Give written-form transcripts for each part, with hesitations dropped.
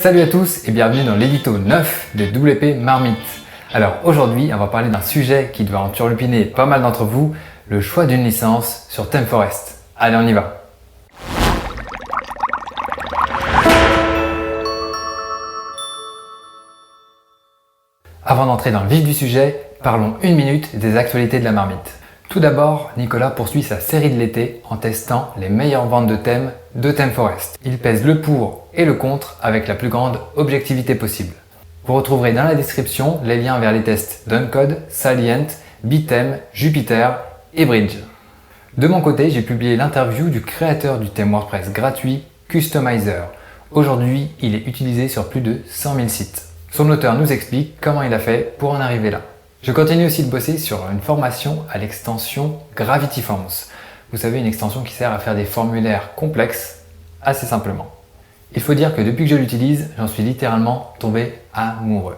Salut à tous et bienvenue dans l'édito 9 de WP Marmite. Alors aujourd'hui, on va parler d'un sujet qui doit en turlupiner pas mal d'entre vous, le choix d'une licence sur ThemeForest. Allez, on y va. Avant d'entrer dans le vif du sujet, parlons une minute des actualités de la marmite. Tout d'abord, Nicolas poursuit sa série de l'été en testant les meilleures ventes de thèmes de ThemeForest. Il pèse le pour et le contre avec la plus grande objectivité possible. Vous retrouverez dans la description les liens vers les tests d'Uncode, Salient, Bitheme, Jupiter et Bridge. De mon côté, j'ai publié l'interview du créateur du thème WordPress gratuit Customizer. Aujourd'hui, il est utilisé sur plus de 100 000 sites. Son auteur nous explique comment il a fait pour en arriver là. Je continue aussi de bosser sur une formation à l'extension Gravity Forms. Vous savez, une extension qui sert à faire des formulaires complexes assez simplement. Il faut dire que depuis que je l'utilise, j'en suis littéralement tombé amoureux.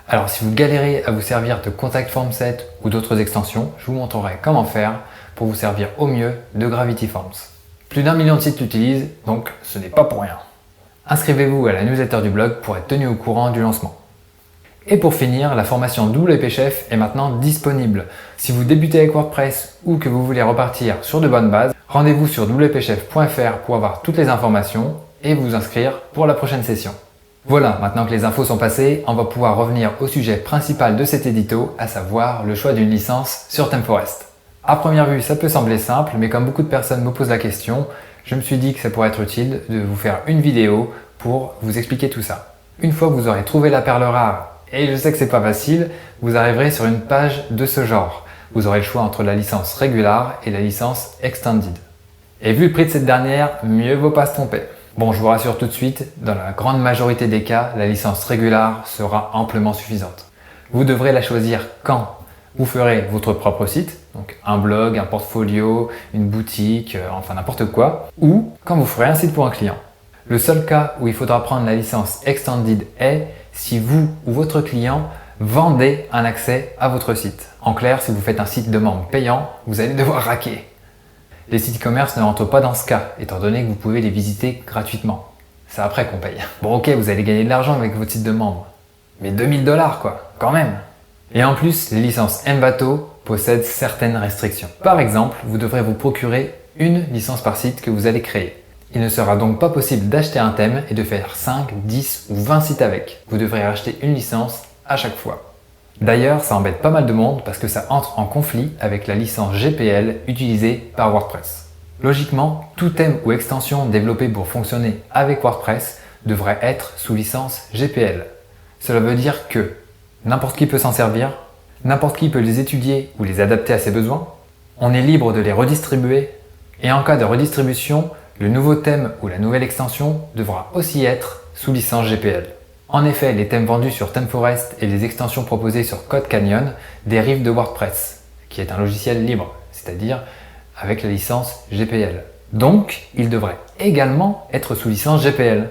Alors si vous galérez à vous servir de Contact Form Set ou d'autres extensions, je vous montrerai comment faire pour vous servir au mieux de Gravity Forms. Plus d'1 million de sites l'utilisent, donc ce n'est pas pour rien. Inscrivez-vous à la newsletter du blog pour être tenu au courant du lancement. Et pour finir, la formation WP Chef est maintenant disponible. Si vous débutez avec WordPress ou que vous voulez repartir sur de bonnes bases, rendez-vous sur wpchef.fr pour avoir toutes les informations et vous inscrire pour la prochaine session. Voilà, maintenant que les infos sont passées, on va pouvoir revenir au sujet principal de cet édito, à savoir le choix d'une licence sur ThemeForest. À première vue, ça peut sembler simple, mais comme beaucoup de personnes me posent la question, je me suis dit que ça pourrait être utile de vous faire une vidéo pour vous expliquer tout ça. Une fois que vous aurez trouvé la perle rare, et je sais que c'est pas facile, vous arriverez sur une page de ce genre. Vous aurez le choix entre la licence Regular et la licence Extended. Et vu le prix de cette dernière, mieux vaut pas se tromper. Bon, je vous rassure tout de suite, dans la grande majorité des cas, la licence Regular sera amplement suffisante. Vous devrez la choisir quand vous ferez votre propre site, donc un blog, un portfolio, une boutique, enfin n'importe quoi, ou quand vous ferez un site pour un client. Le seul cas où il faudra prendre la licence Extended est si vous ou votre client vendez un accès à votre site. En clair, si vous faites un site de membres payant, vous allez devoir raquer. Les sites e-commerce ne rentrent pas dans ce cas, étant donné que vous pouvez les visiter gratuitement. C'est après qu'on paye. Bon ok, vous allez gagner de l'argent avec votre site de membres. Mais 2000 $ quoi, quand même. Et en plus, les licences Envato possèdent certaines restrictions. Par exemple, vous devrez vous procurer une licence par site que vous allez créer. Il ne sera donc pas possible d'acheter un thème et de faire 5, 10 ou 20 sites avec. Vous devrez acheter une licence à chaque fois. D'ailleurs, ça embête pas mal de monde parce que ça entre en conflit avec la licence GPL utilisée par WordPress. Logiquement, tout thème ou extension développé pour fonctionner avec WordPress devrait être sous licence GPL. Cela veut dire que n'importe qui peut s'en servir, n'importe qui peut les étudier ou les adapter à ses besoins, on est libre de les redistribuer et en cas de redistribution, le nouveau thème ou la nouvelle extension devra aussi être sous licence GPL. En effet, les thèmes vendus sur ThemeForest et les extensions proposées sur CodeCanyon dérivent de WordPress, qui est un logiciel libre, c'est-à-dire avec la licence GPL. Donc, ils devraient également être sous licence GPL.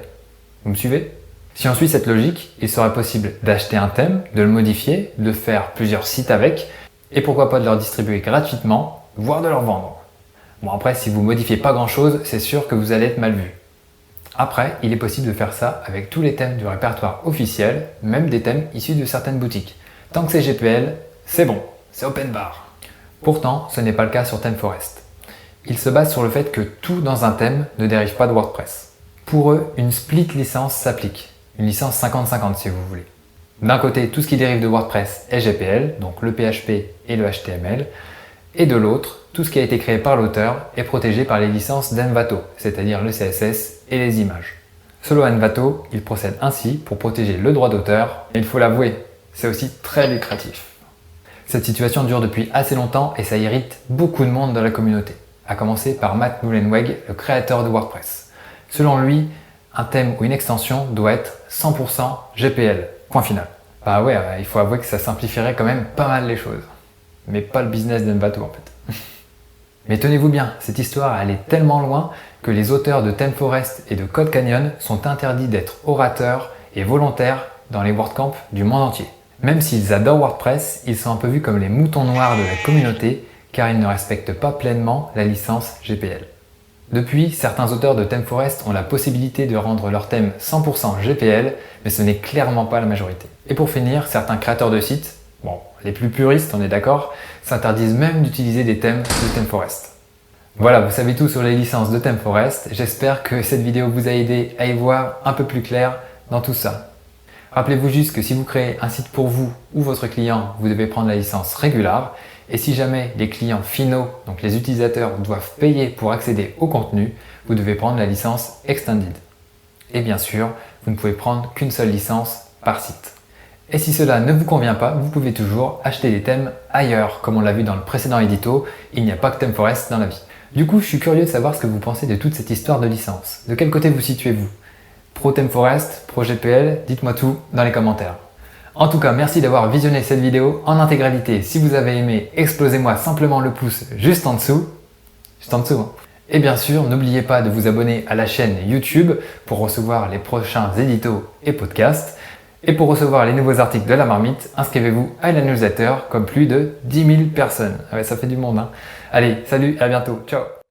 Vous me suivez ? Si on suit cette logique, il serait possible d'acheter un thème, de le modifier, de faire plusieurs sites avec, et pourquoi pas de leur distribuer gratuitement, voire de leur vendre. Bon après, si vous modifiez pas grand chose, c'est sûr que vous allez être mal vu. Après, il est possible de faire ça avec tous les thèmes du répertoire officiel, même des thèmes issus de certaines boutiques. Tant que c'est GPL, c'est bon, c'est open bar. Pourtant, ce n'est pas le cas sur ThemeForest. Il se base sur le fait que tout dans un thème ne dérive pas de WordPress. Pour eux, une split licence s'applique, une licence 50-50 si vous voulez. D'un côté, tout ce qui dérive de WordPress est GPL, donc le PHP et le HTML, et de l'autre, tout ce qui a été créé par l'auteur est protégé par les licences d'Envato, c'est-à-dire le CSS et les images. Selon Envato, il procède ainsi pour protéger le droit d'auteur, et il faut l'avouer, c'est aussi très lucratif. Cette situation dure depuis assez longtemps et ça irrite beaucoup de monde dans la communauté, à commencer par Matt Mullenweg, le créateur de WordPress. Selon lui, un thème ou une extension doit être 100% GPL, point final. Bah ouais, il faut avouer que ça simplifierait quand même pas mal les choses. Mais pas le business d'Envato en fait. Mais tenez-vous bien, cette histoire elle est tellement loin que les auteurs de ThemeForest et de CodeCanyon sont interdits d'être orateurs et volontaires dans les WordCamp du monde entier. Même s'ils adorent WordPress, ils sont un peu vus comme les moutons noirs de la communauté car ils ne respectent pas pleinement la licence GPL. Depuis, certains auteurs de ThemeForest ont la possibilité de rendre leur thème 100% GPL, mais ce n'est clairement pas la majorité. Et pour finir, certains créateurs de sites, bon, les plus puristes, on est d'accord, s'interdisent même d'utiliser des thèmes de ThemeForest. Voilà, vous savez tout sur les licences de ThemeForest. J'espère que cette vidéo vous a aidé à y voir un peu plus clair dans tout ça. Rappelez-vous juste que si vous créez un site pour vous ou votre client, vous devez prendre la licence Regular. Et si jamais les clients finaux, donc les utilisateurs, doivent payer pour accéder au contenu, vous devez prendre la licence Extended. Et bien sûr, vous ne pouvez prendre qu'une seule licence par site. Et si cela ne vous convient pas, vous pouvez toujours acheter des thèmes ailleurs. Comme on l'a vu dans le précédent édito, il n'y a pas que ThemeForest dans la vie. Du coup, je suis curieux de savoir ce que vous pensez de toute cette histoire de licence. De quel côté vous situez-vous? Pro ThemeForest, pro GPL? Dites-moi tout dans les commentaires. En tout cas, merci d'avoir visionné cette vidéo en intégralité. Si vous avez aimé, explosez-moi simplement le pouce juste en dessous. Juste en dessous. Hein. Et bien sûr, n'oubliez pas de vous abonner à la chaîne YouTube pour recevoir les prochains éditos et podcasts. Et pour recevoir les nouveaux articles de la marmite, inscrivez-vous à la newsletter comme plus de 10 000 personnes. Ah ouais, ça fait du monde. Hein. Allez, salut, à bientôt. Ciao.